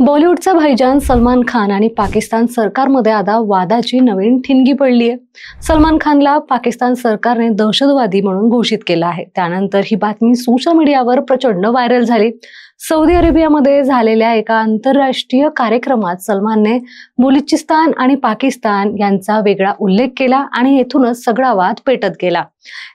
बॉलिवूडचा भाईजान सलमान खान आणि पाकिस्तान सरकारमध्ये आता वादाची नवीन ठिणगी पडली आहे। सलमान खानला पाकिस्तान सरकारने दहशतवादी म्हणून घोषित केलं आहे। त्यानंतर ही बातमी सोशल मीडियावर प्रचंड व्हायरल झाली। सौदी अरेबियामध्ये झालेल्या एका आंतरराष्ट्रीय कार्यक्रमात सलमानने बलुचिस्तान आणि पाकिस्तान यांचा वेगळा उल्लेख केला आणि येथूनच सगळा वाद पेटत गेला।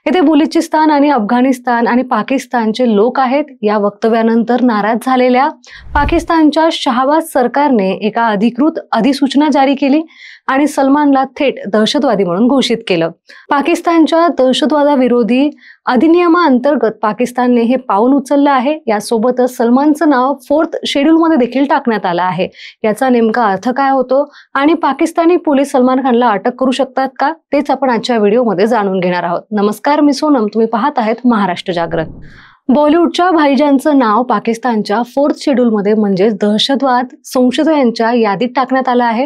येथे बलुचिस्तान आणि अफगाणिस्तान आणि पाकिस्तानचे लोक आहेत या वक्तव्यानंतर नाराज झालेल्या पाकिस्तानच्या शहबाज सरकारने एका अधिकृत अधिसूचना जारी केली आणि सलमानला थेट दहशतवादी म्हणून घोषित केलं। पाकिस्तानच्या दहशतवादाविरोधी अधिनियमाअंतर्गत पाकिस्तानने हे पाऊल उचललं आहे। यासोबतच सलमानचं नाव 4th शेड्यूल मध्ये देखील टाकण्यात आलं आहे। याचा नेमका अर्थ काय होतो आणि पाकिस्तानी पोलीस सलमान खानला अटक करू शकतात का, तेच आपण आजच्या व्हिडिओमध्ये जाणून घेणार आहोत। नमस्कार, मी सोनम, तुम्ही पाहत आहेत महाराष्ट्र जागरण। बॉलिवूडच्या भाईजानचं नाव पाकिस्तानच्या 4th शेड्यूल मध्ये म्हणजे दहशतवाद संशयितांच्या यादीत टाकण्यात आलं आहे।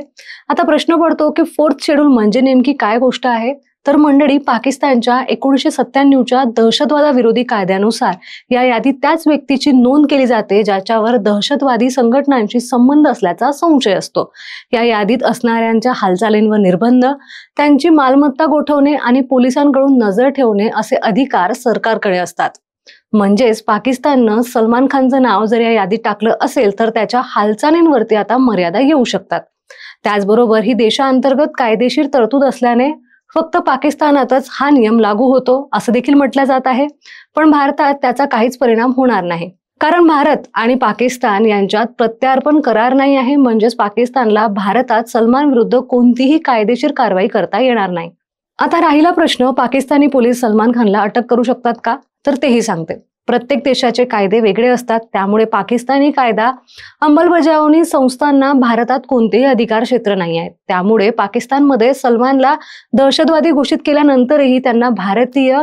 आता प्रश्न पडतो की 4th शेड्यूल म्हणजे नेमकी काय गोष्ट आहे। तर मंडळी, पाकिस्तानच्या 1997च्या दहशतवादाविरोधी कायद्यानुसार या यादीत त्याच व्यक्तीची नोंद केली जाते ज्याच्यावर दहशतवादी संघटनांशी संबंध असल्याचा संशय असतो। या यादीत असणाऱ्यांच्या हालचालींवर निर्बंध, त्यांची मालमत्ता गोठवणे आणि पोलिसांकडून नजर ठेवणे असे अधिकार सरकारकडे असतात। म्हणजेच पाकिस्ताननं सलमान खानचं नाव जर या यादीत टाकलं असेल तर त्याच्या हालचालींवरती आता मर्यादा येऊ शकतात। त्याचबरोबर ही देशांतर्गत कायदेशीर तरतूद असल्याने फक्त पाकिस्तानातच हा नियम लागू होतो असं देखील म्हटलं जात आहे। पण भारतात त्याचा काहीच परिणाम होणार नाही, कारण भारत आणि पाकिस्तान यांच्यात प्रत्यार्पण करार नाही आहे। म्हणजेच पाकिस्तानला भारतात सलमान विरुद्ध कोणतीही कायदेशीर कारवाई करता येणार नाही। आता राहिला प्रश्न, पाकिस्तानी पोलीस सलमान खानला अटक करू शकतात का, तर तेही सांगते। प्रत्येक देशाचे कायदे वेगळे असतात, त्यामुळे पाकिस्तानी कायदा अंमलबजावणी संस्थांना भारतात कोणतेही अधिकार क्षेत्र नाही आहेत। त्यामुळे पाकिस्तानमध्ये सलमानला दहशतवादी घोषित केल्यानंतरही त्यांना भारतीय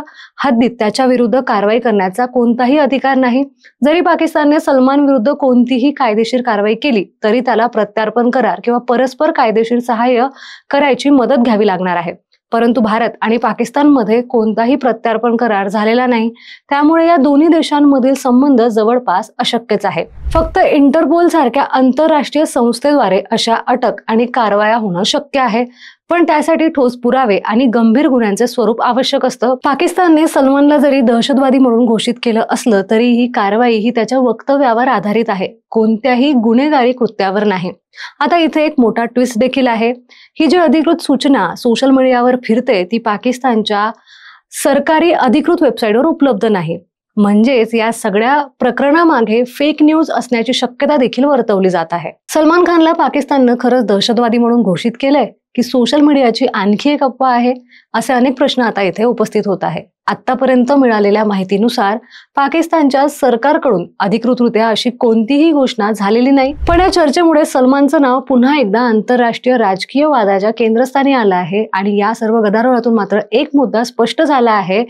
हद्दीत त्याच्या विरुद्ध कारवाई करण्याचा कोणताही अधिकार नाही। जरी पाकिस्तानने सलमान विरुद्ध कोणतीही कायदेशीर कारवाई केली तरी त्याला प्रत्यार्पण करार किंवा परस्पर कायदेशीर सहाय्य करायची मदत घ्यावी लागणार आहे। परंतु भारत आणि पाकिस्तानमध्ये कोणताही प्रत्यार्पण करार झालेला नाही, त्यामुळे या दोन्ही देशांमधील संबंध जवळपास अशक्यच आहे। फक्त इंटरपोल सारख्या आंतरराष्ट्रीय संस्थेद्वारे अशा अटक आणि कारवाया होणं शक्य आहे, पण त्यासाठी ठोस पुरावे आणि गंभीर गुन्ह्यांचे स्वरूप आवश्यक असतं। पाकिस्तानने सलमानला जरी दहशतवादी म्हणून घोषित केलं असलं तरी ही कारवाई ही त्याच्या वक्तव्यावर आधारित आहे, कोणत्याही गुन्हेगारी कृत्यावर नाही। आता इथे एक मोठा ट्विस्ट देखील आहे। ही जी अधिकृत सूचना सोशल मीडियावर फिरते ती पाकिस्तानच्या सरकारी अधिकृत वेबसाईटवर उपलब्ध नाही। म्हणजेच या सगळ्या प्रकरणामागे फेक न्यूज असण्याची शक्यता देखील वर्तवली जात आहे। सलमान खानला पाकिस्ताननं खरंच दहशतवादी म्हणून घोषित केलंय की सोशल मीडियाची आणखी एक अफवा आहे, असे अनेक प्रश्न आता इथे उपस्थित होत आहे। आतापर्यंत मिळालेल्या माहितीनुसार पाकिस्तानच्या सरकारकडून अधिकृतरित्या अशी कोणतीही घोषणा झालेली नाही। पण या चर्चेमुळे सलमानचं नाव पुन्हा एकदा आंतरराष्ट्रीय राजकीय वादाच्या केंद्रस्थानी आलं आहे आणि या सर्व गदारोळातून मात्र एक मुद्दा स्पष्ट झाला आहे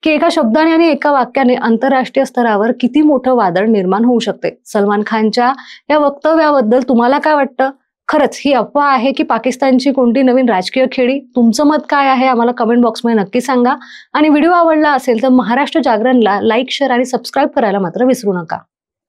की एका शब्दाने आणि एका वाक्याने आंतरराष्ट्रीय स्तरावर किती मोठं वादळ निर्माण होऊ शकते। सलमान खानच्या या वक्तव्याबद्दल तुम्हाला काय वाटतं? खरंच ही अफवा आहे की पाकिस्तानची कोणती नवीन राजकीय खेळी? तुमचं मत काय आहे आम्हाला कमेंट बॉक्समध्ये नक्की सांगा। आणि व्हिडिओ आवडला असेल तर महाराष्ट्र जागरणला लाईक, शेअर आणि सबस्क्राईब करायला मात्र विसरू नका।